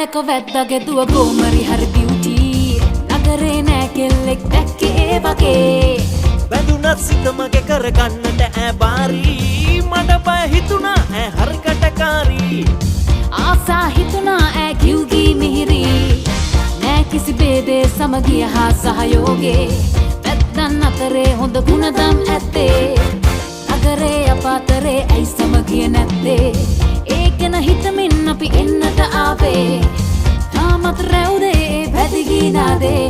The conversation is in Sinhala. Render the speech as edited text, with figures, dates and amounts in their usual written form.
නායක වැද්දාගේ දුව ගෝමරි හරි බියුටි නගරේ නෑ කෙල්ලෙක් දැක්කේ ඒ වගේ වැදුනත් සිත මගේ කරගන්නට ඈ බාරි මට බය හිතුණා ඈ හරිකටකාරී ආසා හිතුණා ඈ කිව්ගී මිහිරි නෑ කිසි බේදේ සමගිය හා සහයෝගේ වැද්දන් අතරේ හොඳ ගුණදම් ඇත්තේ නගරේ අපාතරේ ඇයි සමගිය නැත්තේ ඒකන හිතමින් අපි එන්නට ආවේ තාමත් රැවුදේ වැදිගී නාදේ